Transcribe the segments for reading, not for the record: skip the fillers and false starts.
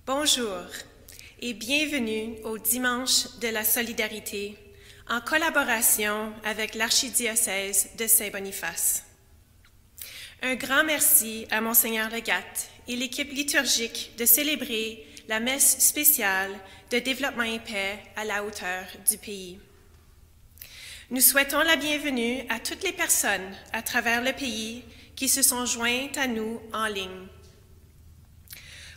Bonjour et bienvenue au Dimanche de la Solidarité en collaboration avec l'Archidiocèse de Saint-Boniface. Un grand merci à Monseigneur Legatte et l'équipe liturgique de célébrer la messe spéciale de développement et paix à la hauteur du pays. Nous souhaitons la bienvenue à toutes les personnes à travers le pays qui se sont jointes à nous en ligne.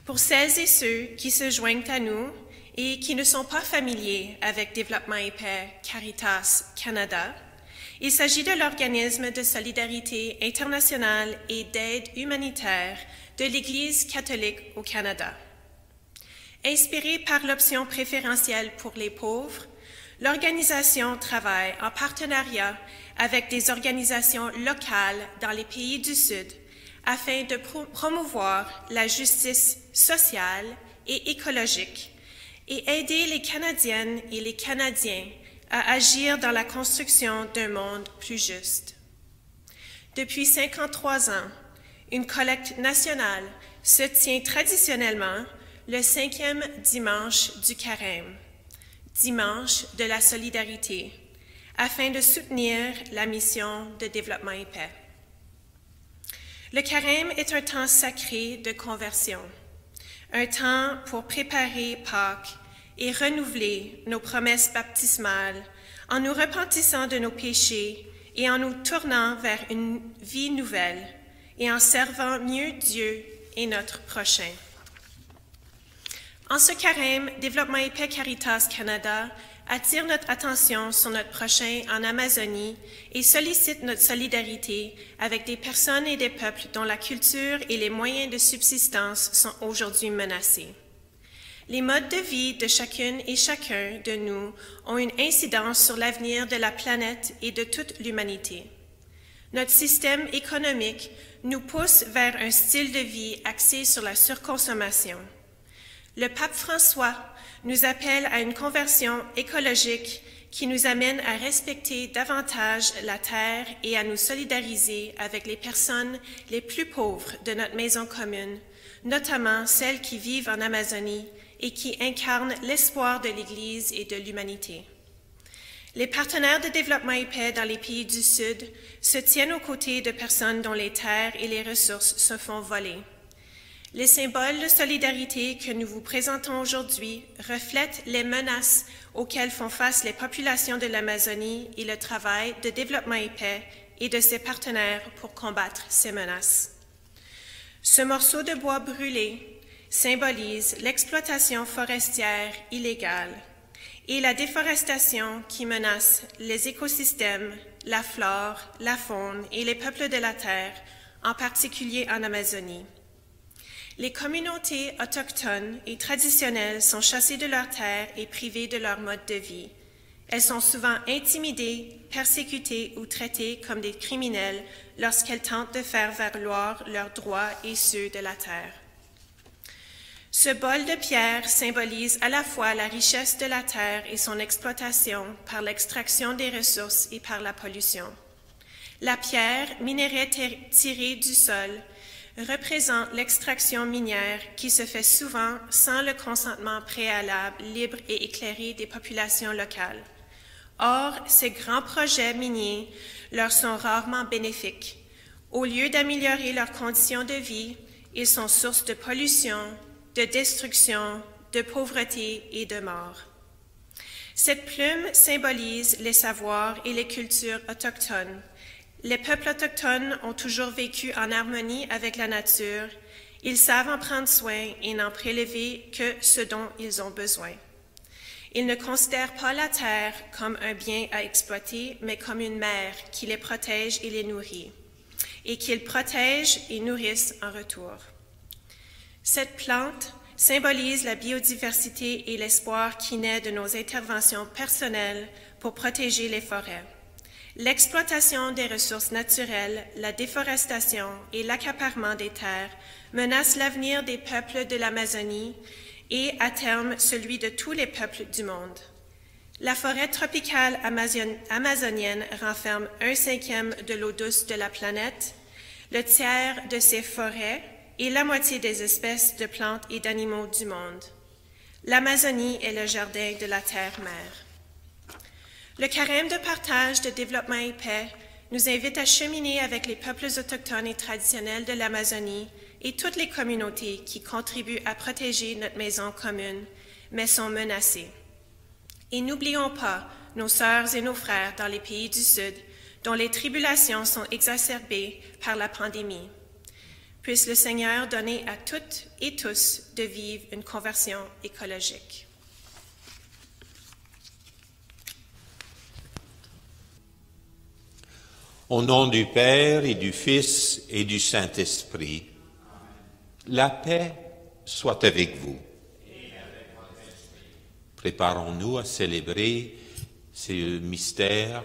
Pour celles et ceux qui se joignent à nous et qui ne sont pas familiers avec Développement et Paix Caritas Canada, il s'agit de l'organisme de solidarité internationale et d'aide humanitaire de l'Église catholique au Canada. Inspirée par l'option préférentielle pour les pauvres, l'organisation travaille en partenariat avec des organisations locales dans les pays du Sud afin de promouvoir la justice sociale et écologique et aider les Canadiennes et les Canadiens à agir dans la construction d'un monde plus juste. Depuis 53 ans, une collecte nationale se tient traditionnellement le 5e dimanche du Carême, dimanche de la solidarité, afin de soutenir la mission de développement et paix. Le Carême est un temps sacré de conversion, un temps pour préparer Pâques et renouveler nos promesses baptismales en nous repentissant de nos péchés et en nous tournant vers une vie nouvelle et en servant mieux Dieu et notre prochain. En ce Carême, Développement et Paix Caritas Canada attire notre attention sur notre prochain en Amazonie et sollicite notre solidarité avec des personnes et des peuples dont la culture et les moyens de subsistance sont aujourd'hui menacés. Les modes de vie de chacune et chacun de nous ont une incidence sur l'avenir de la planète et de toute l'humanité. Notre système économique nous pousse vers un style de vie axé sur la surconsommation. Le pape François nous appelle à une conversion écologique qui nous amène à respecter davantage la terre et à nous solidariser avec les personnes les plus pauvres de notre maison commune, notamment celles qui vivent en Amazonie et qui incarnent l'espoir de l'Église et de l'humanité. Les partenaires de développement et paix dans les pays du Sud se tiennent aux côtés de personnes dont les terres et les ressources se font voler. Les symboles de solidarité que nous vous présentons aujourd'hui reflètent les menaces auxquelles font face les populations de l'Amazonie et le travail de développement et paix et de ses partenaires pour combattre ces menaces. Ce morceau de bois brûlé symbolise l'exploitation forestière illégale et la déforestation qui menace les écosystèmes, la flore, la faune et les peuples de la terre, en particulier en Amazonie. Les communautés autochtones et traditionnelles sont chassées de leurs terres et privées de leur mode de vie. Elles sont souvent intimidées, persécutées ou traitées comme des criminels lorsqu'elles tentent de faire valoir leurs droits et ceux de la terre. Ce bol de pierre symbolise à la fois la richesse de la terre et son exploitation par l'extraction des ressources et par la pollution. La pierre, minerai tiré du sol, représente l'extraction minière qui se fait souvent sans le consentement préalable, libre et éclairé des populations locales. Or, ces grands projets miniers leur sont rarement bénéfiques. Au lieu d'améliorer leurs conditions de vie, ils sont source de pollution, de destruction, de pauvreté et de mort. Cette plume symbolise les savoirs et les cultures autochtones. Les peuples autochtones ont toujours vécu en harmonie avec la nature. Ils savent en prendre soin et n'en prélever que ce dont ils ont besoin. Ils ne considèrent pas la terre comme un bien à exploiter, mais comme une mère qui les protège et les nourrit, et qu'ils protègent et nourrissent en retour. Cette plante symbolise la biodiversité et l'espoir qui naît de nos interventions personnelles pour protéger les forêts. L'exploitation des ressources naturelles, la déforestation et l'accaparement des terres menacent l'avenir des peuples de l'Amazonie et, à terme, celui de tous les peuples du monde. La forêt tropicale amazonienne renferme 1/5 de l'eau douce de la planète. Le tiers de ces forêts et la moitié des espèces de plantes et d'animaux du monde. L'Amazonie est le jardin de la terre-mère. Le carême de partage, de développement et paix nous invite à cheminer avec les peuples autochtones et traditionnels de l'Amazonie et toutes les communautés qui contribuent à protéger notre maison commune, mais sont menacées. Et n'oublions pas nos sœurs et nos frères dans les pays du Sud, dont les tribulations sont exacerbées par la pandémie. Puisse le Seigneur donner à toutes et tous de vivre une conversion écologique. Au nom du Père et du Fils et du Saint-Esprit, la paix soit avec vous. Préparons-nous à célébrer ce mystère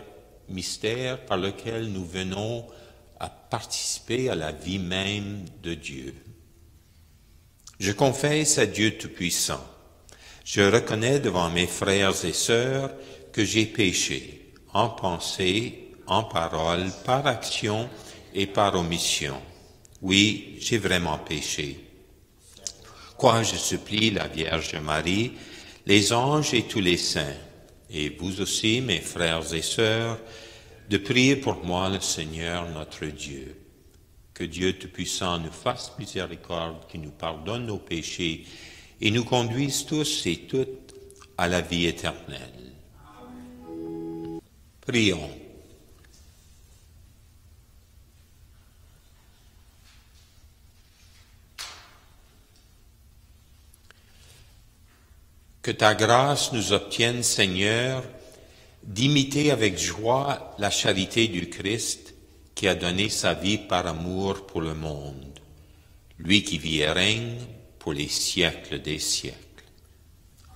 par lequel nous venons à participer à la vie même de Dieu. Je confesse à Dieu Tout-Puissant. Je reconnais devant mes frères et sœurs que j'ai péché en pensée, en parole, par action et par omission. Oui, j'ai vraiment péché. Quoi, je supplie la Vierge Marie, les anges et tous les saints, et vous aussi, mes frères et sœurs, de prier pour moi le Seigneur notre Dieu. Que Dieu Tout-Puissant nous fasse miséricorde, qu'il nous pardonne nos péchés et nous conduise tous et toutes à la vie éternelle. Prions. Que ta grâce nous obtienne, Seigneur, d'imiter avec joie la charité du Christ qui a donné sa vie par amour pour le monde, lui qui vit et règne pour les siècles des siècles.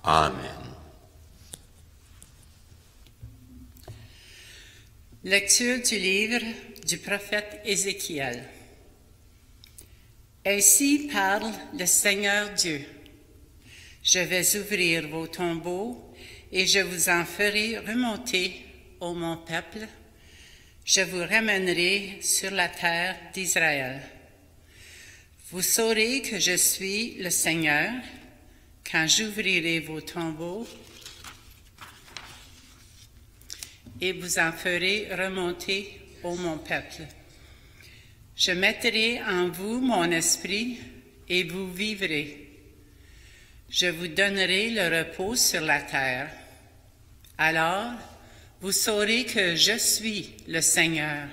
Amen. Lecture du livre du prophète Ézéchiel. Ainsi parle le Seigneur Dieu. Je vais ouvrir vos tombeaux et je vous en ferai remonter, ô mon peuple. Je vous ramènerai sur la terre d'Israël. Vous saurez que je suis le Seigneur quand j'ouvrirai vos tombeaux et vous en ferai remonter, ô mon peuple. Je mettrai en vous mon esprit et vous vivrez. Je vous donnerai le repos sur la terre. Alors, vous saurez que je suis le Seigneur.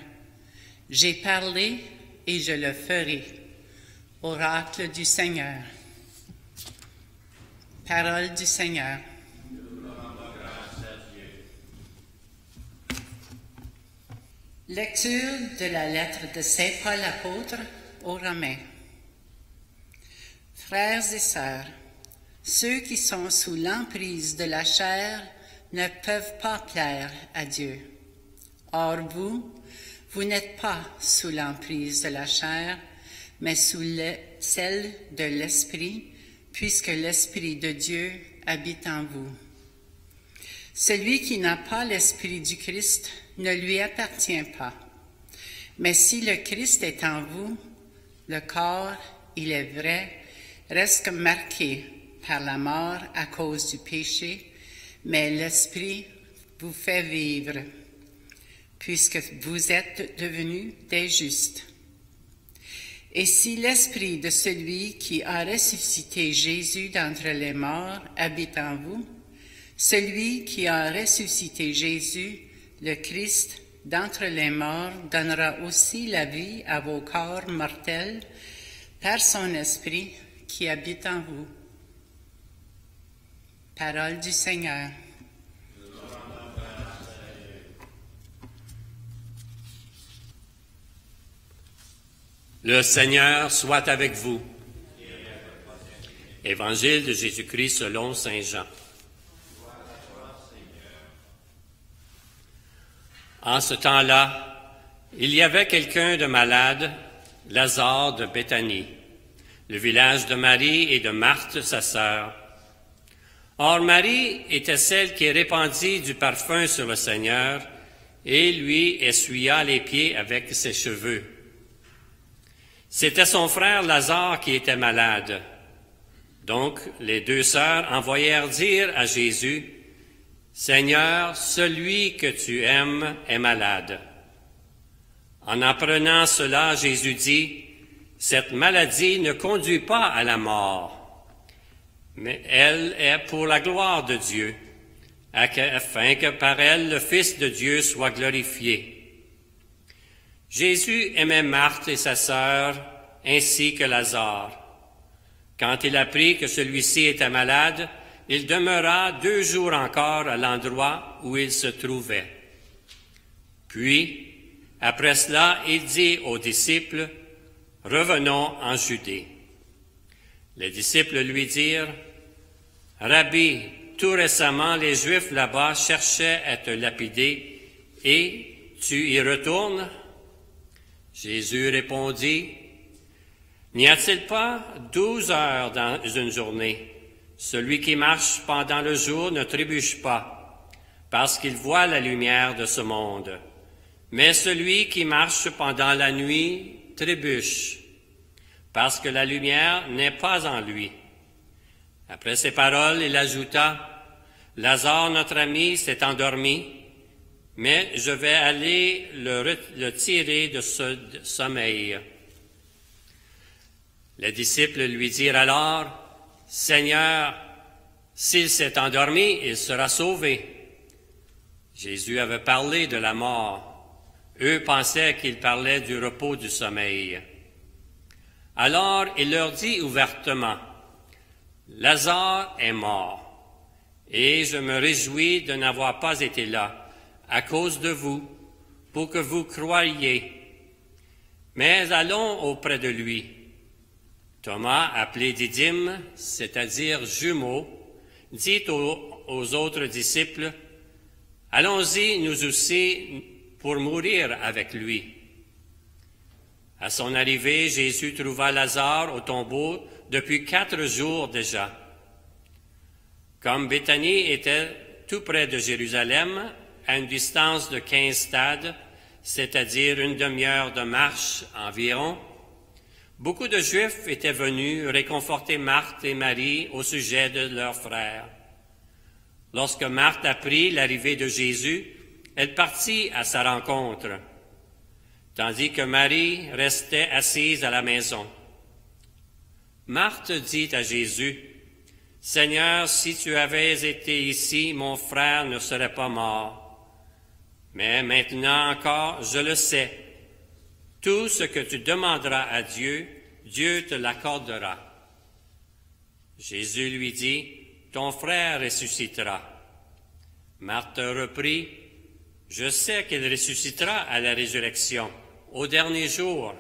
J'ai parlé et je le ferai. Oracle du Seigneur. Parole du Seigneur. Lecture de la lettre de Saint Paul apôtre aux Romains. Frères et sœurs, ceux qui sont sous l'emprise de la chair ne peuvent pas plaire à Dieu. Or vous n'êtes pas sous l'emprise de la chair, mais sous celle de l'Esprit, puisque l'Esprit de Dieu habite en vous. Celui qui n'a pas l'Esprit du Christ ne lui appartient pas. Mais si le Christ est en vous, le corps, il est vrai, reste marqué par la mort à cause du péché, mais l'Esprit vous fait vivre, puisque vous êtes devenus des justes. Et si l'Esprit de celui qui a ressuscité Jésus d'entre les morts habite en vous, celui qui a ressuscité Jésus, le Christ, d'entre les morts, donnera aussi la vie à vos corps mortels par son Esprit qui habite en vous. Parole du Seigneur. Le Seigneur soit avec vous. Évangile de Jésus-Christ selon saint Jean. En ce temps-là, il y avait quelqu'un de malade, Lazare de Béthanie, le village de Marie et de Marthe, sa sœur. Or, Marie était celle qui répandit du parfum sur le Seigneur et lui essuya les pieds avec ses cheveux. C'était son frère Lazare qui était malade. Donc les deux sœurs envoyèrent dire à Jésus, « Seigneur, celui que tu aimes est malade. » En apprenant cela, Jésus dit, « Cette maladie ne conduit pas à la mort, mais elle est pour la gloire de Dieu, afin que par elle le Fils de Dieu soit glorifié. » Jésus aimait Marthe et sa sœur, ainsi que Lazare. Quand il apprit que celui-ci était malade, il demeura 2 jours encore à l'endroit où il se trouvait. Puis, après cela, il dit aux disciples, « Revenons en Judée. » Les disciples lui dirent, « Rabbi, tout récemment les Juifs là-bas cherchaient à te lapider, et tu y retournes? » Jésus répondit, « N'y a-t-il pas 12 heures dans une journée? Celui qui marche pendant le jour ne trébuche pas, parce qu'il voit la lumière de ce monde. Mais celui qui marche pendant la nuit trébuche, parce que la lumière n'est pas en lui. » Après ces paroles, il ajouta, « Lazare, notre ami, s'est endormi, mais je vais aller le tirer de ce sommeil. » Les disciples lui dirent alors, « Seigneur, s'il s'est endormi, il sera sauvé. » Jésus avait parlé de la mort. Eux pensaient qu'il parlait du repos du sommeil. Alors il leur dit ouvertement, « Lazare est mort, et je me réjouis de n'avoir pas été là, à cause de vous, pour que vous croyiez. Mais allons auprès de lui. » Thomas, appelé Didyme, c'est-à-dire jumeau, dit aux autres disciples, « Allons-y, nous aussi, pour mourir avec lui. » À son arrivée, Jésus trouva Lazare au tombeau depuis 4 jours déjà. Comme Béthanie était tout près de Jérusalem, à une distance de 15 stades, c'est-à-dire une demi-heure de marche environ, beaucoup de Juifs étaient venus réconforter Marthe et Marie au sujet de leur frère. Lorsque Marthe apprit l'arrivée de Jésus, elle partit à sa rencontre, tandis que Marie restait assise à la maison. Marthe dit à Jésus, « Seigneur, si tu avais été ici, mon frère ne serait pas mort. Mais maintenant encore, je le sais. Tout ce que tu demanderas à Dieu, Dieu te l'accordera. » Jésus lui dit, « Ton frère ressuscitera. » Marthe reprit, « Je sais qu'il ressuscitera à la résurrection, au dernier jour. »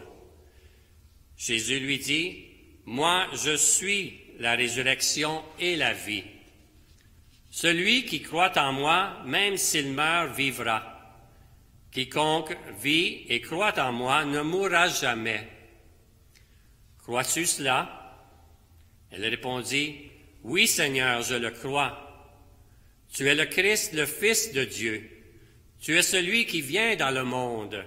Jésus lui dit, « Moi, je suis la résurrection et la vie. Celui qui croit en moi, même s'il meurt, vivra. Quiconque vit et croit en moi ne mourra jamais. Crois-tu cela? » Elle répondit, « Oui, Seigneur, je le crois. Tu es le Christ, le Fils de Dieu. Tu es celui qui vient dans le monde. »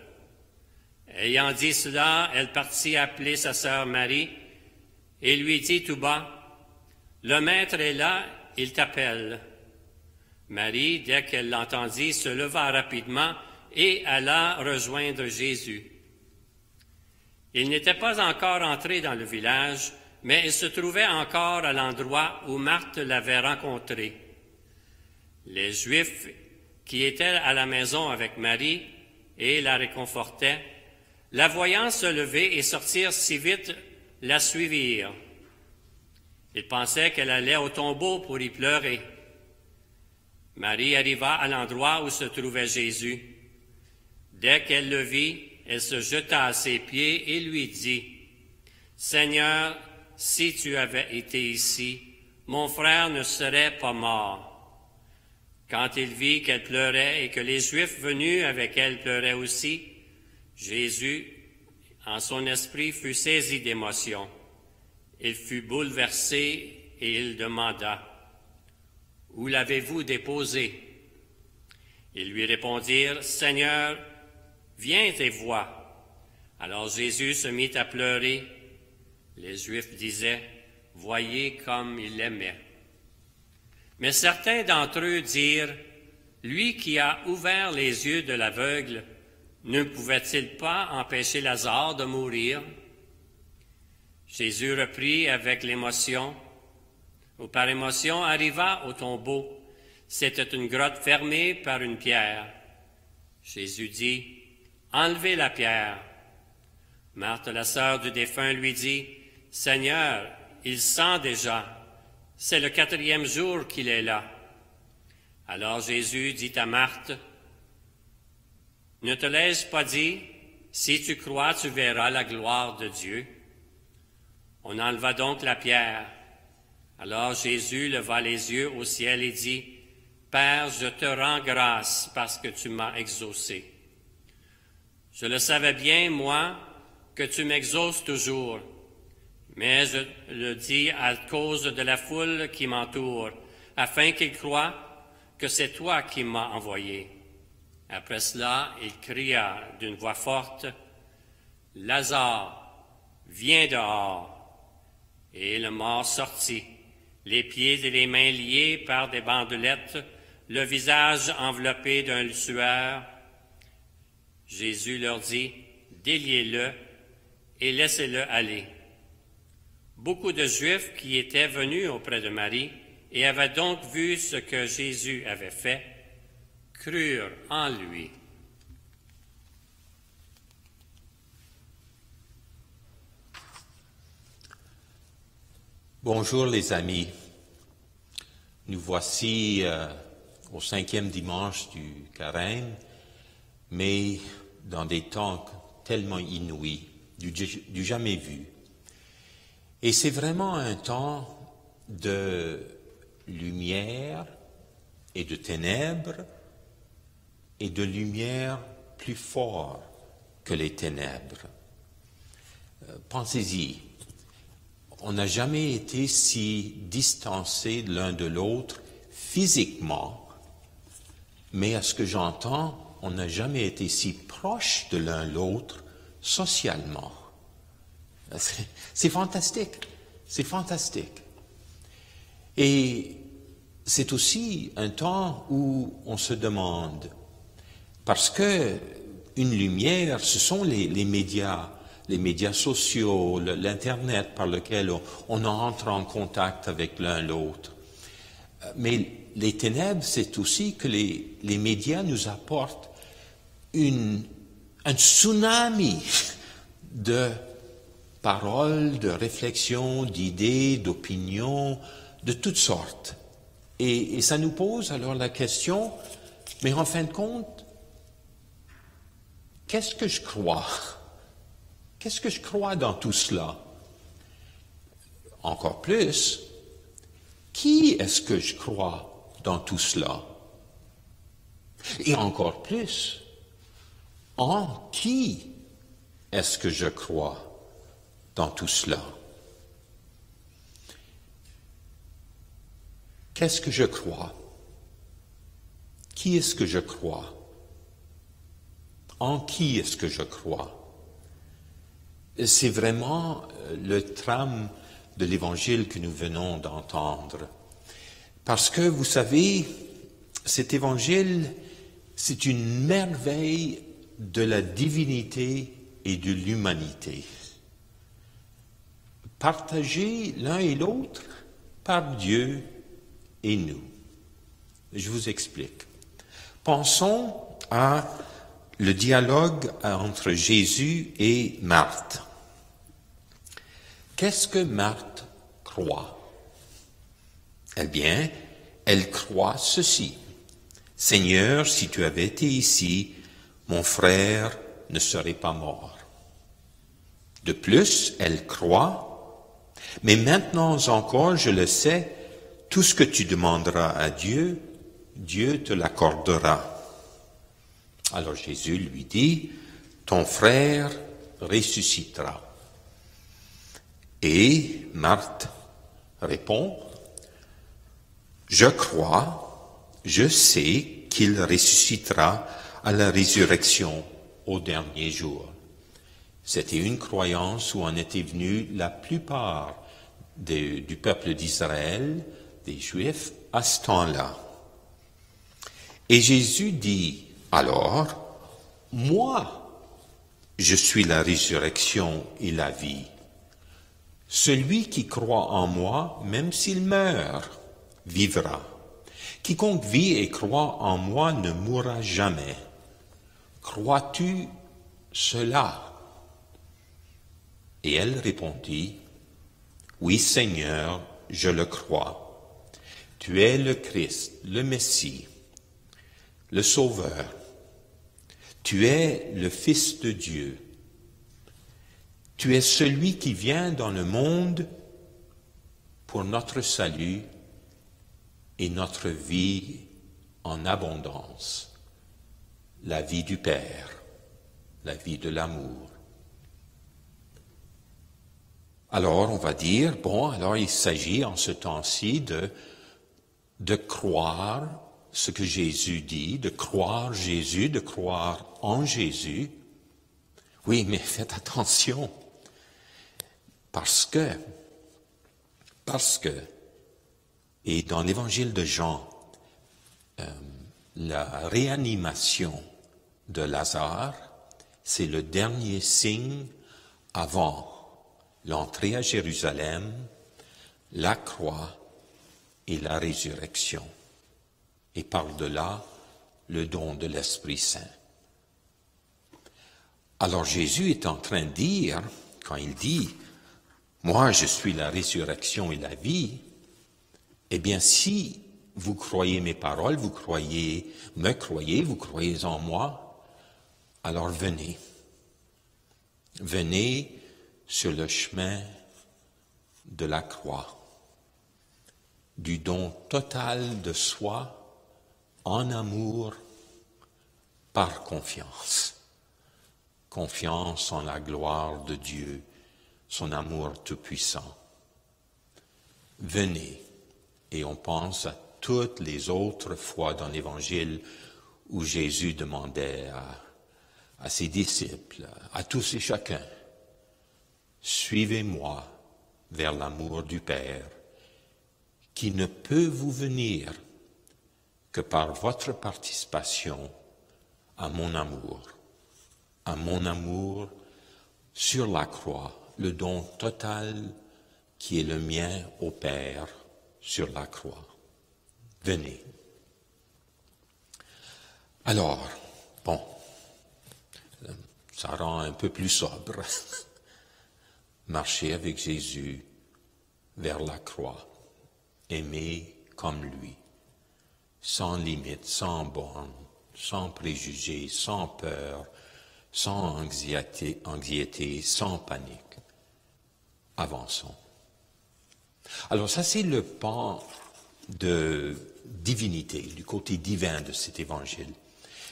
Ayant dit cela, elle partit appeler sa sœur Marie et lui dit tout bas, « Le Maître est là, il t'appelle. » Marie, dès qu'elle l'entendit, se leva rapidement et alla rejoindre Jésus. Il n'était pas encore entré dans le village, mais il se trouvait encore à l'endroit où Marthe l'avait rencontré. Les Juifs qui étaient à la maison avec Marie et la réconfortaient, la voyant se lever et sortir si vite, la suivirent. Ils pensaient qu'elle allait au tombeau pour y pleurer. Marie arriva à l'endroit où se trouvait Jésus. Dès qu'elle le vit, elle se jeta à ses pieds et lui dit, « Seigneur, si tu avais été ici, mon frère ne serait pas mort. » Quand il vit qu'elle pleurait et que les Juifs venus avec elle pleuraient aussi, Jésus, en son esprit, fut saisi d'émotion. Il fut bouleversé et il demanda, « Où l'avez-vous déposé? » Ils lui répondirent, « Seigneur, viens et vois. » Alors Jésus se mit à pleurer. Les Juifs disaient, « Voyez comme il l'aimait. » Mais certains d'entre eux dirent, « Lui qui a ouvert les yeux de l'aveugle, ne pouvait-il pas empêcher Lazare de mourir? » Jésus reprit avec l'émotion, ou par émotion arriva au tombeau. C'était une grotte fermée par une pierre. Jésus dit, « Enlevez la pierre. » Marthe, la sœur du défunt, lui dit, « Seigneur, il sent déjà. C'est le 4e jour qu'il est là. » Alors Jésus dit à Marthe, « Ne te l'ai-je pas dit, si tu crois, tu verras la gloire de Dieu. » On enleva donc la pierre. Alors Jésus leva les yeux au ciel et dit, « Père, je te rends grâce parce que tu m'as exaucé. Je le savais bien, moi, que tu m'exauces toujours, mais je le dis à cause de la foule qui m'entoure, afin qu'ils croient que c'est toi qui m'as envoyé. » Après cela, il cria d'une voix forte, « Lazare, viens dehors. » Et le mort sortit, les pieds et les mains liés par des bandelettes, le visage enveloppé d'un suaire. Jésus leur dit, « Déliez-le et laissez-le aller. » Beaucoup de Juifs qui étaient venus auprès de Marie et avaient donc vu ce que Jésus avait fait, crurent en lui. Bonjour les amis. Nous voici au 5e dimanche du Carême, mais dans des temps tellement inouïs, du jamais vu. Et c'est vraiment un temps de lumière et de ténèbres, et de lumière plus fort que les ténèbres. Pensez-y, on n'a jamais été si distancés l'un de l'autre physiquement, mais à ce que j'entends, on n'a jamais été si proches de l'un l'autre socialement. C'est fantastique, c'est fantastique. Et c'est aussi un temps où on se demande, parce que une lumière, ce sont les médias sociaux, l'Internet par lequel on entre en contact avec l'un l'autre. Mais les ténèbres, c'est aussi que les médias nous apportent un tsunami de paroles, de réflexions, d'idées, d'opinions, de toutes sortes. Et ça nous pose alors la question, mais en fin de compte, qu'est-ce que je crois? Qu'est-ce que je crois dans tout cela? Encore plus, qui est-ce que je crois dans tout cela? Et encore plus, en qui est-ce que je crois dans tout cela? Qu'est-ce que je crois? Qui est-ce que je crois? En qui est-ce que je crois? C'est vraiment le trame de l'Évangile que nous venons d'entendre. Parce que, vous savez, cet Évangile, c'est une merveille de la divinité et de l'humanité. Partagés l'un et l'autre par Dieu et nous. Je vous explique. Pensons à le dialogue entre Jésus et Marthe. Qu'est-ce que Marthe croit? Eh bien, elle croit ceci. « Seigneur, si tu avais été ici, mon frère ne serait pas mort. » De plus, elle croit, « Mais maintenant encore, je le sais, tout ce que tu demanderas à Dieu, Dieu te l'accordera. » Alors Jésus lui dit, « Ton frère ressuscitera. » Et Marthe répond, « Je crois, je sais qu'il ressuscitera à la résurrection au dernier jour. » C'était une croyance où en était venue la plupart du peuple d'Israël, des Juifs, à ce temps-là. Et Jésus dit, alors, moi, je suis la résurrection et la vie. Celui qui croit en moi, même s'il meurt, vivra. Quiconque vit et croit en moi ne mourra jamais. Crois-tu cela? Et elle répondit, oui Seigneur, je le crois. Tu es le Christ, le Messie, le Sauveur. Tu es le Fils de Dieu. Tu es celui qui vient dans le monde pour notre salut et notre vie en abondance, la vie du Père, la vie de l'amour. Alors on va dire, bon, alors il s'agit en ce temps-ci de croire ce que Jésus dit, de croire Jésus, de croire en Jésus. Oui, mais faites attention, parce que, et dans l'évangile de Jean, la réanimation de Lazare, c'est le dernier signe avant l'entrée à Jérusalem, la croix et la résurrection. Et par-delà, le don de l'Esprit Saint. Alors Jésus est en train de dire, quand il dit, moi je suis la résurrection et la vie, eh bien si vous croyez mes paroles, vous croyez en moi, alors venez. Venez sur le chemin de la croix, du don total de soi en amour par confiance. Confiance en la gloire de Dieu, son amour tout-puissant. Venez, et on pense à toutes les autres fois dans l'Évangile où Jésus demandait à ses disciples, à tous et chacun, suivez-moi vers l'amour du Père, qui ne peut vous venir que par votre participation à mon amour sur la croix, le don total qui est le mien au Père sur la croix. Venez. Alors, bon, ça rend un peu plus sobre. Marcher avec Jésus vers la croix, aimer comme lui, sans limite, sans borne, sans préjugés, sans peur, sans anxiété, sans panique. Avançons. Alors ça, c'est le pan de divinité, du côté divin de cet évangile.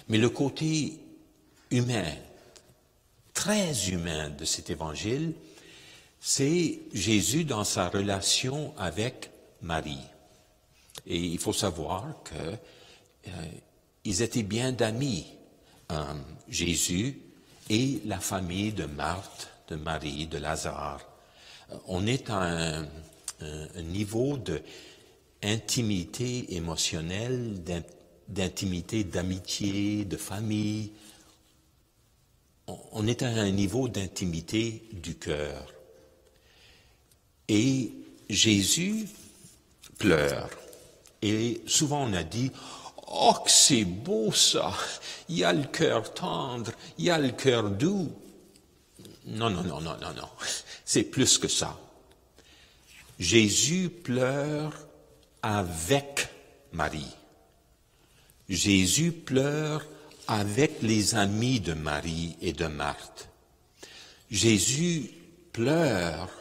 Mais le côté humain, très humain de cet évangile, c'est Jésus dans sa relation avec Marie. Et il faut savoir qu'ils étaient bien d'amis, Jésus et la famille de Marthe, de Marie, de Lazare. On est à un niveau d'intimité émotionnelle, d'intimité, d'amitié, de famille. On est à un niveau d'intimité du cœur. Et Jésus pleure. Et souvent on a dit, oh que c'est beau ça, il y a le cœur tendre, il y a le cœur doux. Non, c'est plus que ça. Jésus pleure avec Marie. Jésus pleure avec les amis de Marie et de Marthe. Jésus pleure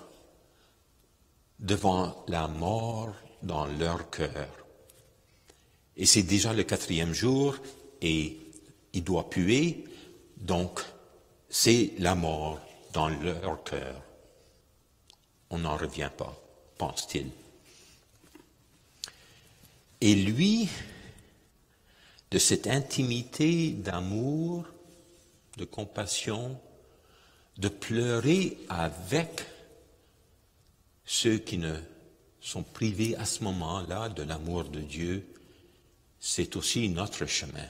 devant la mort dans leur cœur. Et c'est déjà le 4e jour et il doit puer, donc c'est la mort dans leur cœur. On n'en revient pas, pense-t-il. Et lui, de cette intimité d'amour, de compassion, de pleurer avec ceux qui ne sont privés à ce moment-là de l'amour de Dieu, c'est aussi notre chemin.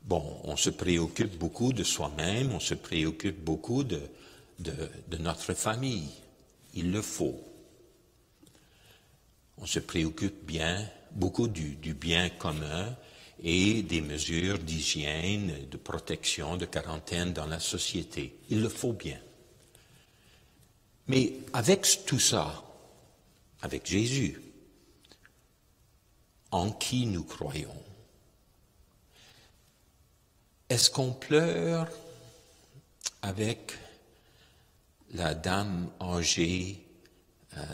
Bon, on se préoccupe beaucoup de soi-même, on se préoccupe beaucoup de notre famille. Il le faut. On se préoccupe beaucoup du bien commun et des mesures d'hygiène, de protection, de quarantaine dans la société. Il le faut bien. Mais avec tout ça, avec Jésus, en qui nous croyons, est-ce qu'on pleure avec la dame âgée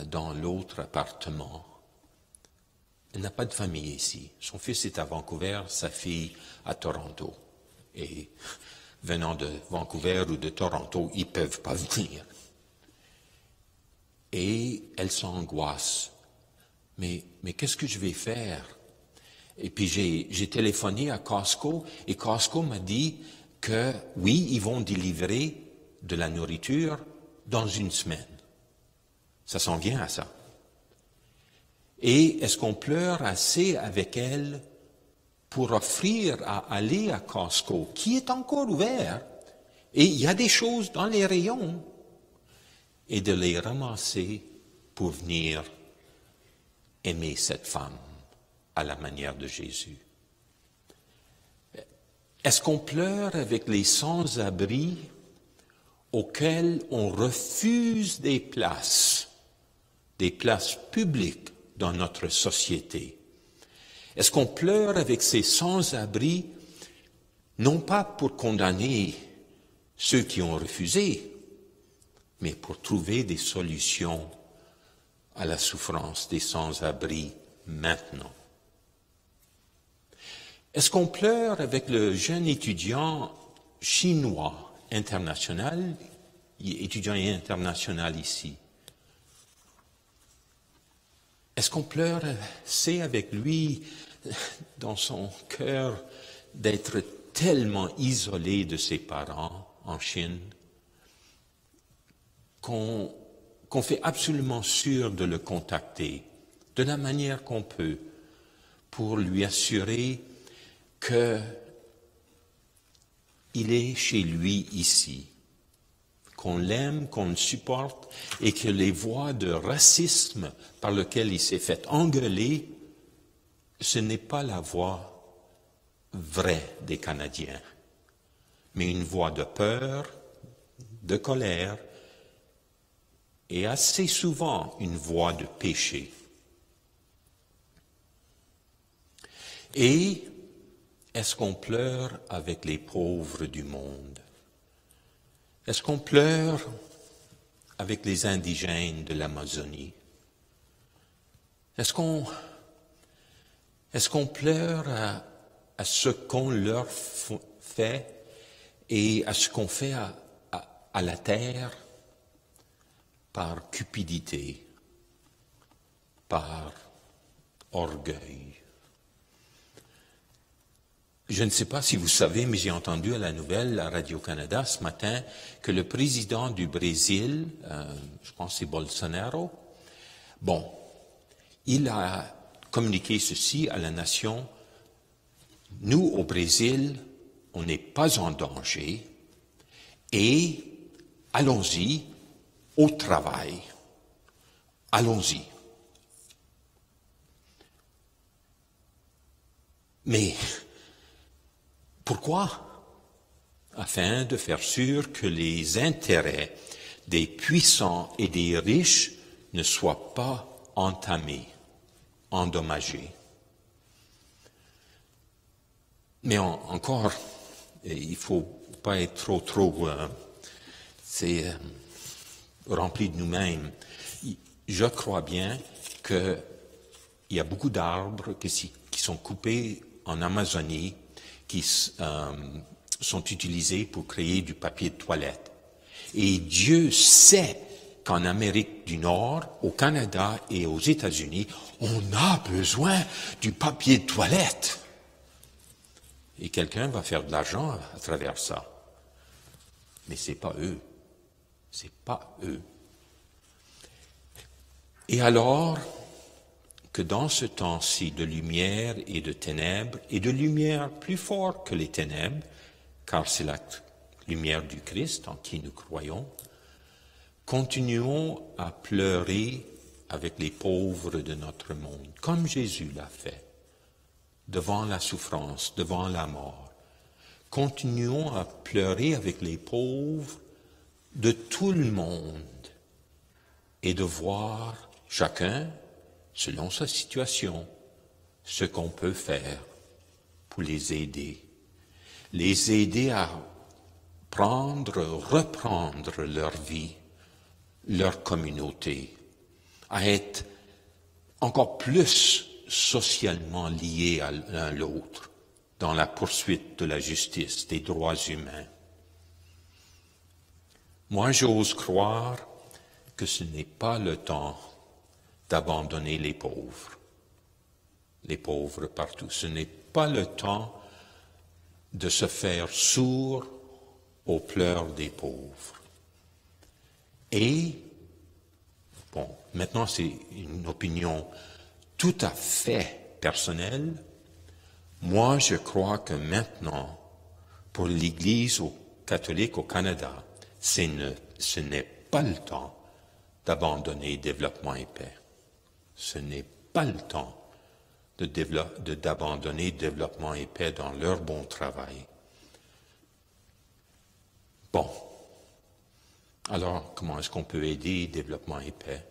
dans l'autre appartement? Elle n'a pas de famille ici. Son fils est à Vancouver, sa fille à Toronto. Et venant de Vancouver ou de Toronto, ils ne peuvent pas venir. Et elle s'angoisse. Mais qu'est-ce que je vais faire? Et puis j'ai téléphoné à Costco et Costco m'a dit que oui, ils vont délivrer de la nourriture dans une semaine. Ça s'en vient à ça. Et est-ce qu'on pleure assez avec elle pour offrir à aller à Costco, qui est encore ouvert, et il y a des choses dans les rayons, et de les ramasser pour venir aimer cette femme à la manière de Jésus? Est-ce qu'on pleure avec les sans-abri auxquels on refuse des places publiques dans notre société? Est-ce qu'on pleure avec ces sans-abri, non pas pour condamner ceux qui ont refusé, mais pour trouver des solutions à la souffrance des sans-abri maintenant? Est-ce qu'on pleure avec le jeune étudiant chinois international, étudiant international ici? Est-ce qu'on pleure assez avec lui dans son cœur d'être tellement isolé de ses parents en Chine qu'on fait absolument sûr de le contacter de la manière qu'on peut pour lui assurer qu'il est chez lui ici, qu'on l'aime, qu'on le supporte et que les voies de racisme par lesquelles il s'est fait engueuler, ce n'est pas la voie vraie des Canadiens, mais une voie de peur, de colère et assez souvent une voie de péché. Et est-ce qu'on pleure avec les pauvres du monde? Est-ce qu'on pleure avec les indigènes de l'Amazonie? Est-ce qu'on pleure à ce qu'on leur fait et à ce qu'on fait à la terre par cupidité, par orgueil? Je ne sais pas si vous savez, mais j'ai entendu à la nouvelle, à Radio-Canada ce matin, que le président du Brésil, je pense que c'est Bolsonaro, il a communiqué ceci à la nation: nous, au Brésil, on n'est pas en danger et allons-y au travail. Allons-y. Mais pourquoi? Afin de faire sûr que les intérêts des puissants et des riches ne soient pas entamés, endommagés. Mais encore, il ne faut pas être trop rempli de nous-mêmes. Je crois bien qu'il y a beaucoup d'arbres qui sont coupés en Amazonie, qui sont utilisés pour créer du papier de toilette. Et Dieu sait qu'en Amérique du Nord, au Canada et aux États-Unis, on a besoin du papier de toilette. Et quelqu'un va faire de l'argent à travers ça. Mais c'est pas eux. C'est pas eux. Et alors que dans ce temps-ci de lumière et de ténèbres, et de lumière plus fort que les ténèbres, car c'est la lumière du Christ en qui nous croyons, continuons à pleurer avec les pauvres de notre monde, comme Jésus l'a fait, devant la souffrance, devant la mort. Continuons à pleurer avec les pauvres de tout le monde et de voir chacun, selon sa situation, ce qu'on peut faire pour les aider à reprendre leur vie, leur communauté, à être encore plus socialement liés à l'un l'autre dans la poursuite de la justice, des droits humains. Moi, j'ose croire que ce n'est pas le temps d'abandonner les pauvres partout. Ce n'est pas le temps de se faire sourd aux pleurs des pauvres. Et, bon, maintenant c'est une opinion tout à fait personnelle. Moi, je crois que maintenant, pour l'Église catholique au Canada, ce n'est pas le temps d'abandonner développement et paix. Ce n'est pas le temps d'abandonner développement et paix dans leur bon travail. Bon. Alors, comment est-ce qu'on peut aider développement et paix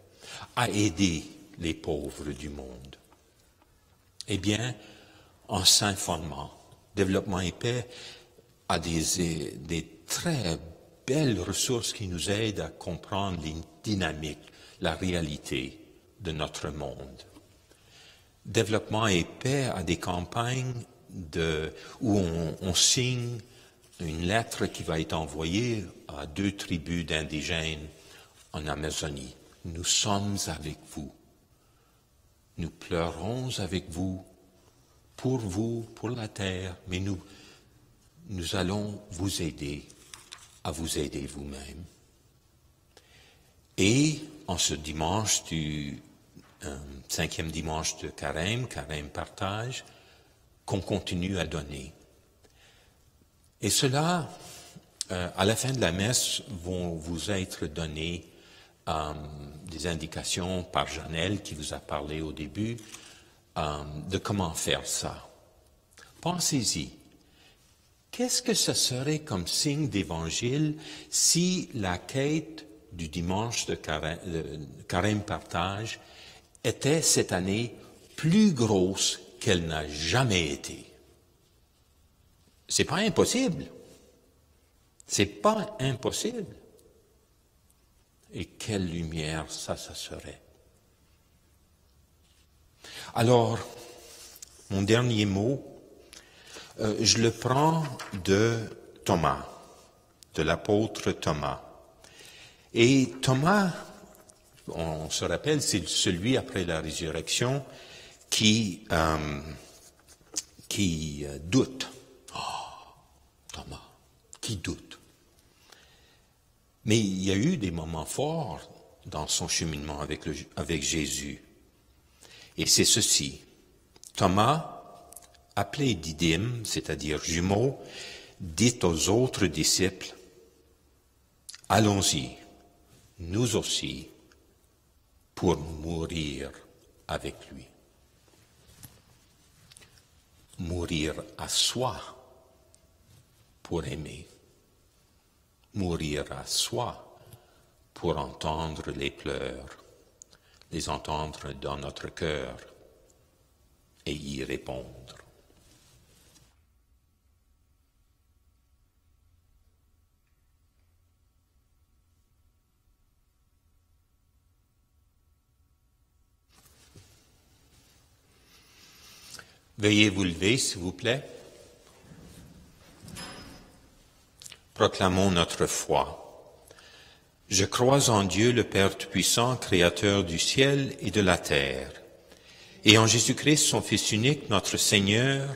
à aider les pauvres du monde? Eh bien, en s'informant. Développement et paix a des très belles ressources qui nous aident à comprendre les dynamiques, la réalité de notre monde. Développement et paix a des campagnes où on signe une lettre qui va être envoyée à 2 tribus d'indigènes en Amazonie. Nous sommes avec vous. Nous pleurons avec vous, pour la terre, mais nous allons vous aider à vous aider vous-même. Et en ce dimanche du 5e dimanche de Carême partage, qu'on continue à donner. Et cela, à la fin de la messe, vont vous être données des indications par Janelle, qui vous a parlé au début, de comment faire ça. Pensez-y. Qu'est-ce que ce serait comme signe d'évangile si la quête du dimanche de Carême partage était cette année plus grosse qu'elle n'a jamais été? C'est pas impossible. C'est pas impossible. Et quelle lumière ça serait. Alors, mon dernier mot, je le prends de Thomas, de l'apôtre Thomas. Et Thomas, on se rappelle, c'est celui après la résurrection qui doute. Oh, Thomas, qui doute. Mais il y a eu des moments forts dans son cheminement avec Jésus. Et c'est ceci. Thomas, appelé Didyme, c'est-à-dire jumeau, dit aux autres disciples, « Allons-y, nous aussi, pour mourir avec lui. » Mourir à soi pour aimer. Mourir à soi pour entendre les pleurs, les entendre dans notre cœur et y répondre. Veuillez vous lever, s'il vous plaît. Proclamons notre foi. Je crois en Dieu, le Père Tout-Puissant, Créateur du ciel et de la terre, et en Jésus-Christ, son Fils unique, notre Seigneur,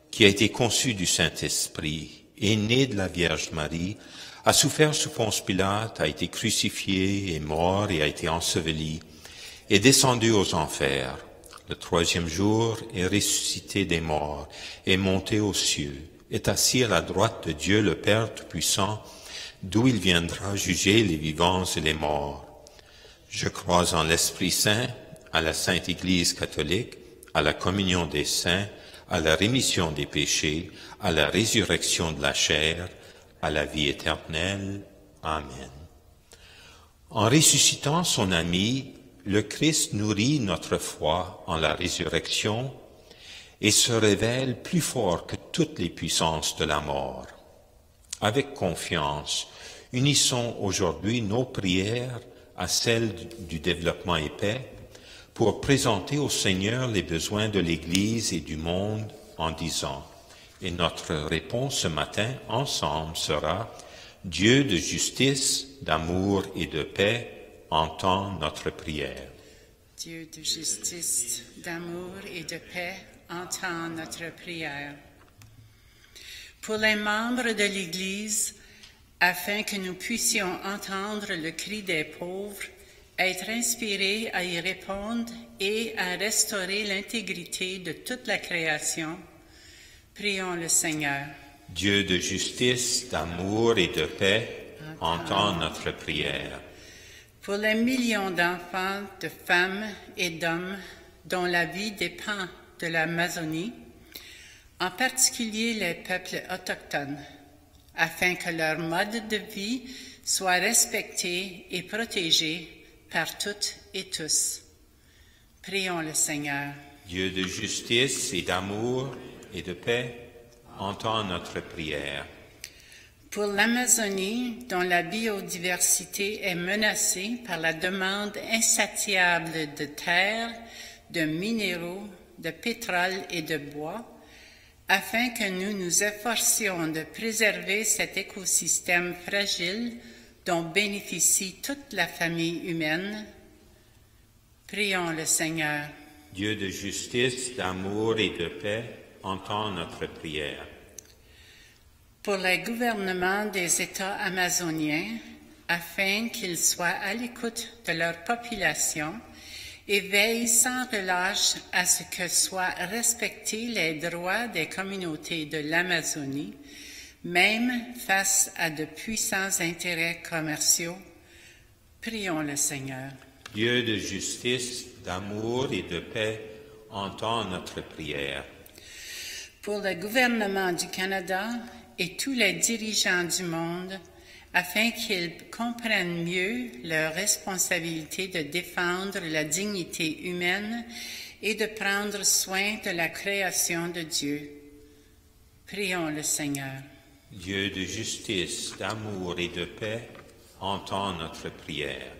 qui a été conçu du Saint-Esprit, est né de la Vierge Marie, a souffert sous Ponce Pilate, a été crucifié, est mort et a été enseveli, est descendu aux enfers. Le troisième jour est ressuscité des morts, est monté aux cieux, est assis à la droite de Dieu le Père Tout-Puissant, d'où il viendra juger les vivants et les morts. Je crois en l'Esprit Saint, à la Sainte Église catholique, à la communion des saints, à la rémission des péchés, à la résurrection de la chair, à la vie éternelle. Amen. En ressuscitant son ami, le Christ nourrit notre foi en la résurrection et se révèle plus fort que toutes les puissances de la mort. Avec confiance, unissons aujourd'hui nos prières à celles du développement et paix pour présenter au Seigneur les besoins de l'Église et du monde en disant, et notre réponse ce matin ensemble sera « Dieu de justice, d'amour et de paix, entends notre prière. » Dieu de justice, d'amour et de paix, entends notre prière. Pour les membres de l'Église, afin que nous puissions entendre le cri des pauvres, être inspirés à y répondre et à restaurer l'intégrité de toute la création, prions le Seigneur. Dieu de justice, d'amour et de paix, entends notre prière. Pour les millions d'enfants, de femmes et d'hommes dont la vie dépend de l'Amazonie, en particulier les peuples autochtones, afin que leur mode de vie soit respecté et protégé par toutes et tous. Prions le Seigneur. Dieu de justice et d'amour et de paix, entends notre prière. Pour l'Amazonie, dont la biodiversité est menacée par la demande insatiable de terre, de minéraux, de pétrole et de bois, afin que nous nous efforcions de préserver cet écosystème fragile dont bénéficie toute la famille humaine, prions le Seigneur. Dieu de justice, d'amour et de paix, entends notre prière. Pour les gouvernements des États amazoniens, afin qu'ils soient à l'écoute de leur population et veillent sans relâche à ce que soient respectés les droits des communautés de l'Amazonie, même face à de puissants intérêts commerciaux, prions le Seigneur. Dieu de justice, d'amour et de paix, entends notre prière. Pour le gouvernement du Canada et tous les dirigeants du monde, afin qu'ils comprennent mieux leur responsabilité de défendre la dignité humaine et de prendre soin de la création de Dieu. Prions le Seigneur. Dieu de justice, d'amour et de paix, entends notre prière.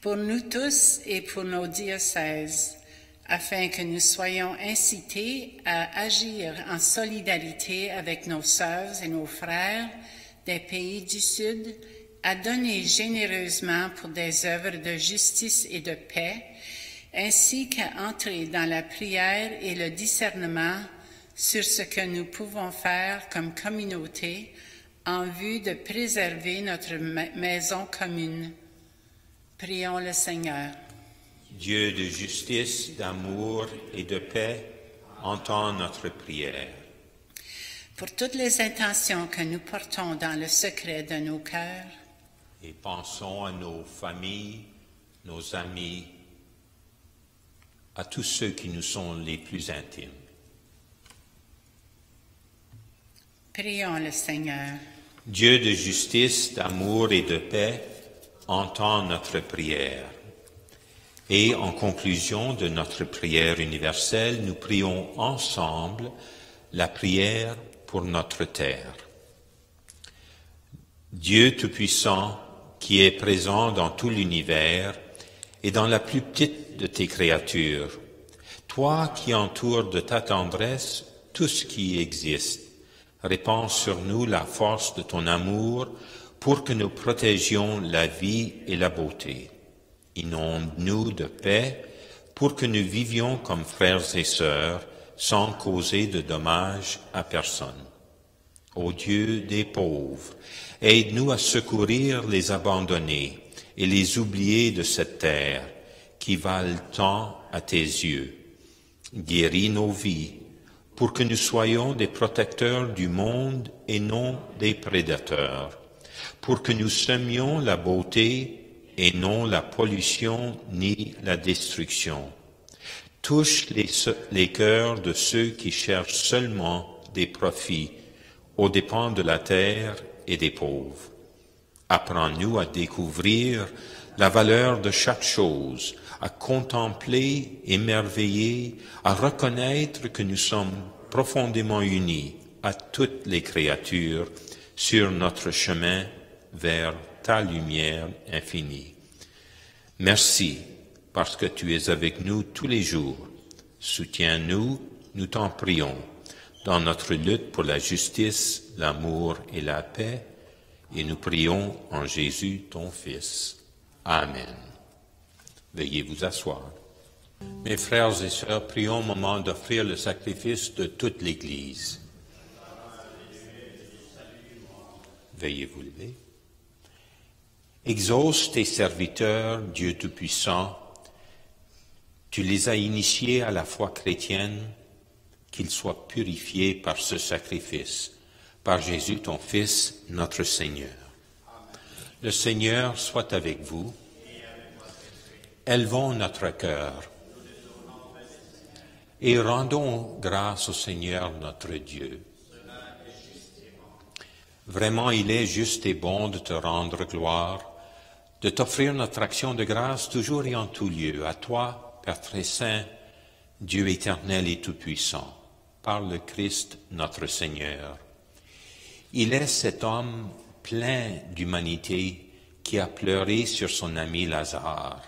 Pour nous tous et pour nos diocèses, afin que nous soyons incités à agir en solidarité avec nos sœurs et nos frères des pays du Sud, à donner généreusement pour des œuvres de justice et de paix, ainsi qu'à entrer dans la prière et le discernement sur ce que nous pouvons faire comme communauté en vue de préserver notre maison commune. Prions le Seigneur. Dieu de justice, d'amour et de paix, entends notre prière. Pour toutes les intentions que nous portons dans le secret de nos cœurs, Et pensons à nos familles, nos amis, à tous ceux qui nous sont les plus intimes. prions le Seigneur. Dieu de justice, d'amour et de paix, entends notre prière. Et en conclusion de notre prière universelle, nous prions ensemble la prière pour notre terre. Dieu Tout-Puissant, qui est présent dans tout l'univers et dans la plus petite de tes créatures, toi qui entoures de ta tendresse tout ce qui existe, répands sur nous la force de ton amour pour que nous protégions la vie et la beauté. Inonde-nous de paix pour que nous vivions comme frères et sœurs sans causer de dommages à personne. Ô Dieu des pauvres, aide-nous à secourir les abandonnés et les oubliés de cette terre qui valent tant à tes yeux. Guéris nos vies pour que nous soyons des protecteurs du monde et non des prédateurs, pour que nous semions la beauté et non la pollution ni la destruction. Touche les cœurs de ceux qui cherchent seulement des profits aux dépens de la terre et des pauvres. Apprends-nous à découvrir la valeur de chaque chose, à contempler, émerveiller, à reconnaître que nous sommes profondément unis à toutes les créatures sur notre chemin vers ta lumière infinie. Merci parce que tu es avec nous tous les jours. Soutiens-nous, nous t'en prions, dans notre lutte pour la justice, l'amour et la paix, et nous prions en Jésus, ton Fils. Amen. Veuillez vous asseoir. Mes frères et sœurs, prions au moment d'offrir le sacrifice de toute l'Église. Veuillez vous lever. Exauce tes serviteurs, Dieu Tout-Puissant. Tu les as initiés à la foi chrétienne, qu'ils soient purifiés par ce sacrifice, par Jésus ton Fils, notre Seigneur. Le Seigneur soit avec vous. Élevons notre cœur et rendons grâce au Seigneur notre Dieu. Vraiment, il est juste et bon de te rendre gloire, de t'offrir notre action de grâce toujours et en tout lieu, à toi, Père très saint, Dieu éternel et tout-puissant, par le Christ notre Seigneur. Il est cet homme plein d'humanité qui a pleuré sur son ami Lazare.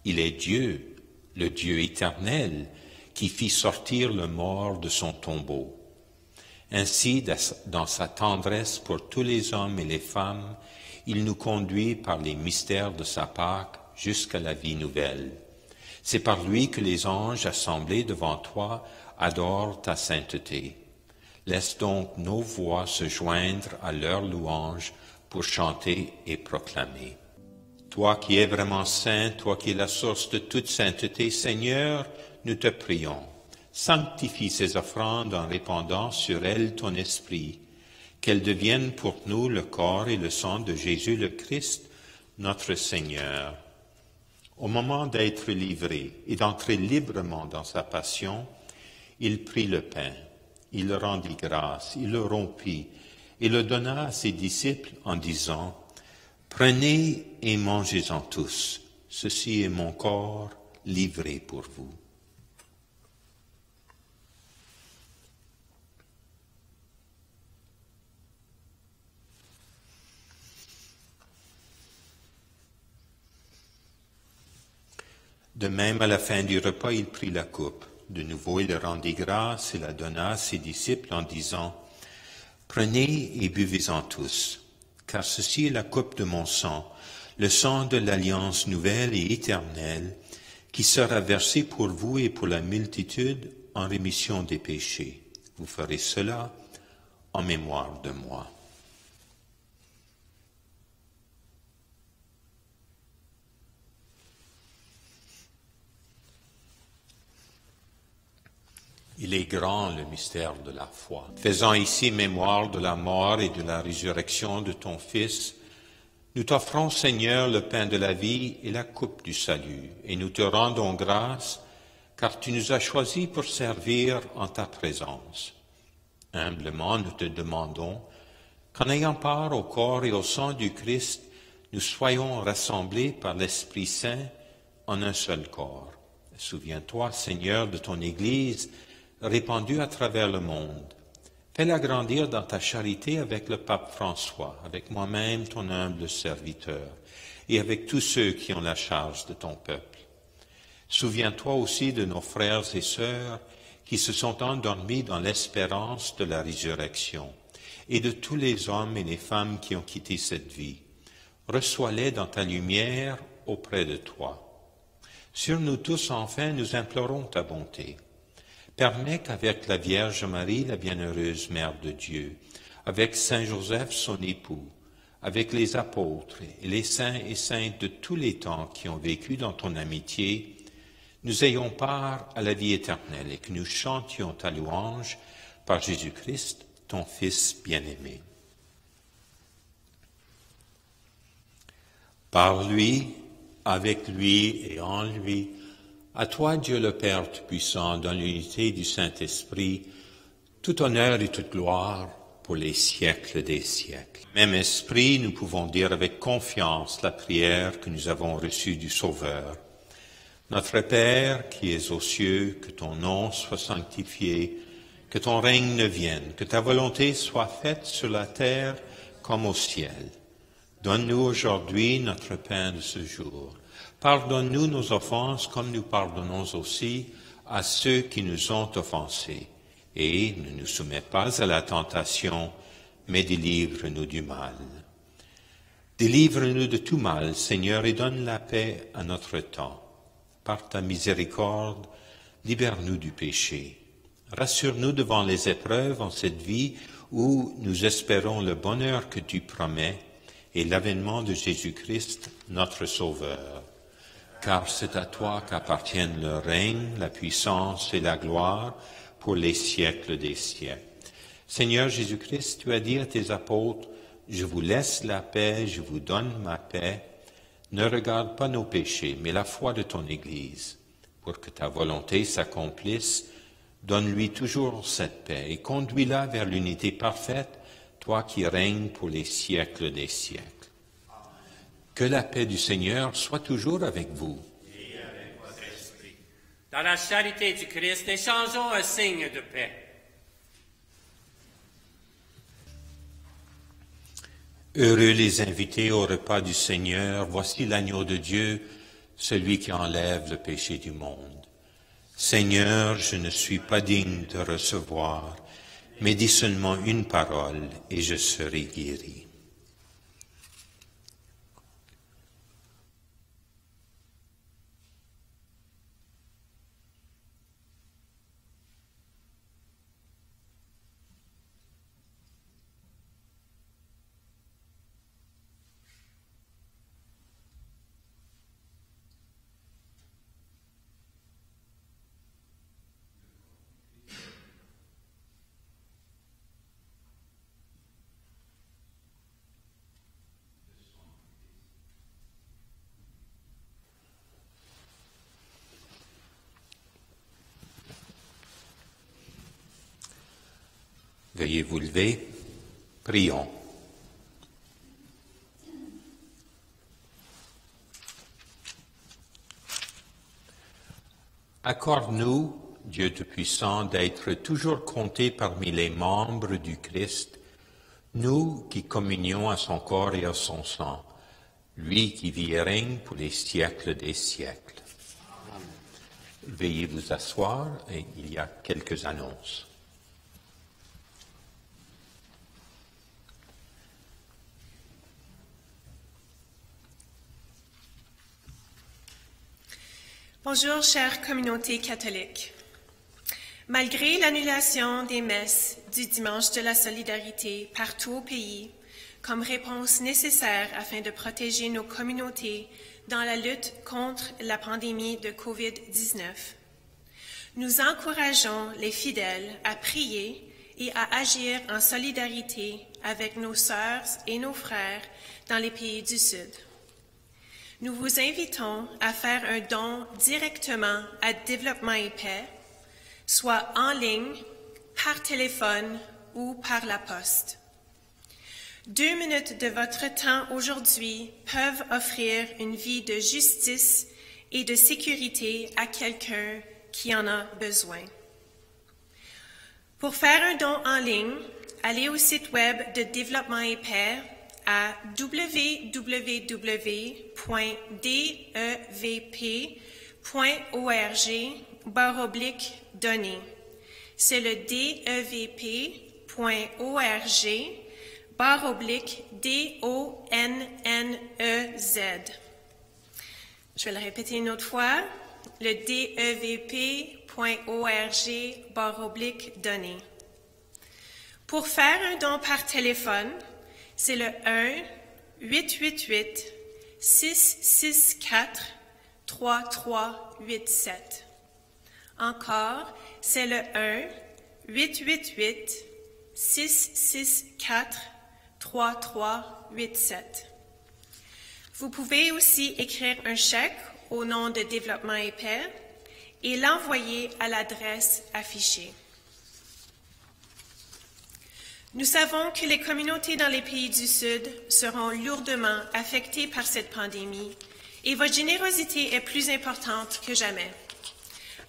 Il est Dieu, le Dieu éternel, qui fit sortir le mort de son tombeau. Ainsi, dans sa tendresse pour tous les hommes et les femmes, il nous conduit par les mystères de sa Pâque jusqu'à la vie nouvelle. C'est par lui que les anges assemblés devant toi adorent ta sainteté. Laisse donc nos voix se joindre à leur louange pour chanter et proclamer. Toi qui es vraiment saint, toi qui es la source de toute sainteté, Seigneur, nous te prions. Sanctifie ces offrandes en répandant sur elles ton esprit, qu'elles deviennent pour nous le corps et le sang de Jésus le Christ, notre Seigneur. Au moment d'être livré et d'entrer librement dans sa passion, il prit le pain, il le rendit grâce, il le rompit et le donna à ses disciples en disant « Prenez et mangez-en tous, ceci est mon corps livré pour vous. » De même, à la fin du repas, il prit la coupe. De nouveau, il rendit grâce et la donna à ses disciples en disant « Prenez et buvez-en tous, car ceci est la coupe de mon sang, le sang de l'alliance nouvelle et éternelle, qui sera versé pour vous et pour la multitude en rémission des péchés. Vous ferez cela en mémoire de moi. » Il est grand le mystère de la foi. Faisant ici mémoire de la mort et de la résurrection de ton Fils, nous t'offrons, Seigneur, le pain de la vie et la coupe du salut, et nous te rendons grâce, car tu nous as choisis pour servir en ta présence. Humblement, nous te demandons qu'en ayant part au corps et au sang du Christ, nous soyons rassemblés par l'Esprit Saint en un seul corps. Souviens-toi, Seigneur, de ton Église, répandue à travers le monde. Fais-la grandir dans ta charité avec le pape François, avec moi-même, ton humble serviteur, et avec tous ceux qui ont la charge de ton peuple. Souviens-toi aussi de nos frères et sœurs qui se sont endormis dans l'espérance de la résurrection, et de tous les hommes et les femmes qui ont quitté cette vie. Reçois-les dans ta lumière auprès de toi. Sur nous tous, enfin, nous implorons ta bonté. Permets qu'avec la Vierge Marie, la bienheureuse Mère de Dieu, avec Saint Joseph son époux, avec les apôtres et les saints et saintes de tous les temps qui ont vécu dans ton amitié, nous ayons part à la vie éternelle et que nous chantions ta louange par Jésus-Christ, ton Fils bien-aimé. Par lui, avec lui et en lui, à toi, Dieu le Père Tout-Puissant, dans l'unité du Saint-Esprit, tout honneur et toute gloire pour les siècles des siècles. Même esprit, nous pouvons dire avec confiance la prière que nous avons reçue du Sauveur. Notre Père qui es aux cieux, que ton nom soit sanctifié, que ton règne vienne, que ta volonté soit faite sur la terre comme au ciel. Donne-nous aujourd'hui notre pain de ce jour. Pardonne-nous nos offenses comme nous pardonnons aussi à ceux qui nous ont offensés. Et ne nous soumets pas à la tentation, mais délivre-nous du mal. Délivre-nous de tout mal, Seigneur, et donne la paix à notre temps. Par ta miséricorde, libère-nous du péché. Rassure-nous devant les épreuves en cette vie où nous espérons le bonheur que tu promets et l'avènement de Jésus-Christ, notre Sauveur. Car c'est à toi qu'appartiennent le règne, la puissance et la gloire pour les siècles des siècles. Seigneur Jésus-Christ, tu as dit à tes apôtres, « Je vous laisse la paix, je vous donne ma paix. Ne regarde pas nos péchés, mais la foi de ton Église. Pour que ta volonté s'accomplisse, donne-lui toujours cette paix et conduis-la vers l'unité parfaite, toi qui règnes pour les siècles des siècles. Que la paix du Seigneur soit toujours avec vous. Et avec votre esprit. Dans la charité du Christ, échangeons un signe de paix. Heureux les invités au repas du Seigneur, voici l'agneau de Dieu, celui qui enlève le péché du monde. Seigneur, je ne suis pas digne de recevoir, mais dis seulement une parole et je serai guéri. Veuillez vous lever, prions. Accorde-nous, Dieu Tout-Puissant, d'être toujours comptés parmi les membres du Christ, nous qui communions à son corps et à son sang, lui qui vit et règne pour les siècles des siècles. Amen. Veuillez vous asseoir et il y a quelques annonces. Bonjour, chère communauté catholique. Malgré l'annulation des messes du dimanche de la solidarité partout au pays, comme réponse nécessaire afin de protéger nos communautés dans la lutte contre la pandémie de COVID-19, nous encourageons les fidèles à prier et à agir en solidarité avec nos sœurs et nos frères dans les pays du Sud. Nous vous invitons à faire un don directement à Développement et Paix, soit en ligne, par téléphone ou par la poste. 2 minutes de votre temps aujourd'hui peuvent offrir une vie de justice et de sécurité à quelqu'un qui en a besoin. Pour faire un don en ligne, allez au site web de Développement et Paix à www.devp.org/donner. C'est le devp.org/DONNEZ. Je vais le répéter une autre fois. Le devp.org/donner. Pour faire un don par téléphone, c'est le 1-888-664-3387. Encore, c'est le 1-888-664-3387. Vous pouvez aussi écrire un chèque au nom de Développement et Paix et l'envoyer à l'adresse affichée. Nous savons que les communautés dans les pays du Sud seront lourdement affectées par cette pandémie et votre générosité est plus importante que jamais.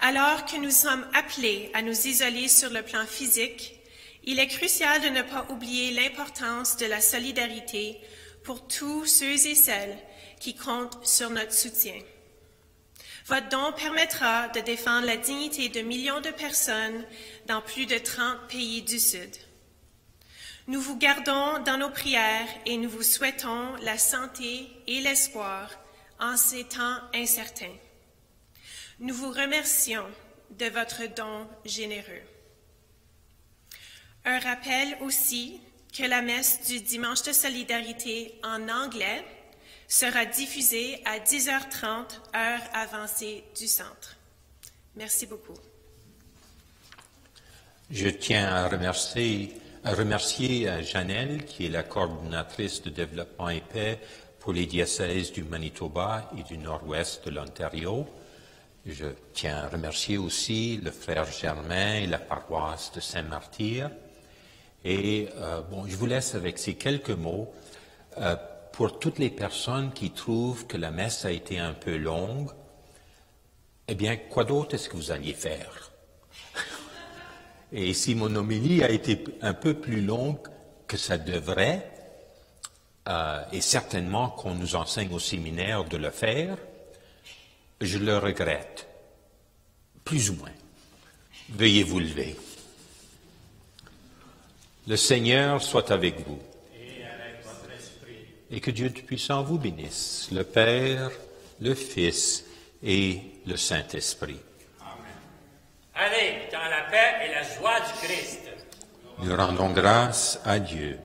Alors que nous sommes appelés à nous isoler sur le plan physique, il est crucial de ne pas oublier l'importance de la solidarité pour tous ceux et celles qui comptent sur notre soutien. Votre don permettra de défendre la dignité de millions de personnes dans plus de 30 pays du Sud. Nous vous gardons dans nos prières et nous vous souhaitons la santé et l'espoir en ces temps incertains. Nous vous remercions de votre don généreux. Un rappel aussi que la messe du dimanche de solidarité en anglais sera diffusée à 10h30, heure avancée du centre. Merci beaucoup. Je tiens à remercier Janelle, qui est la coordinatrice de développement et paix pour les diocèses du Manitoba et du nord-ouest de l'Ontario. Je tiens à remercier aussi le frère Germain et la paroisse de Saint-Martyr. Et je vous laisse avec ces quelques mots. Pour toutes les personnes qui trouvent que la messe a été un peu longue, eh bien, quoi d'autre est-ce que vous alliez faire? Et si mon homélie a été un peu plus longue que ça devrait, et certainement qu'on nous enseigne au séminaire de le faire, je le regrette, plus ou moins. Veuillez vous lever. Le Seigneur soit avec vous. Et avec votre esprit. Et que Dieu Tout-Puissant vous bénisse, le Père, le Fils et le Saint-Esprit. Allez, dans la paix et la joie du Christ. Nous rendons grâce à Dieu.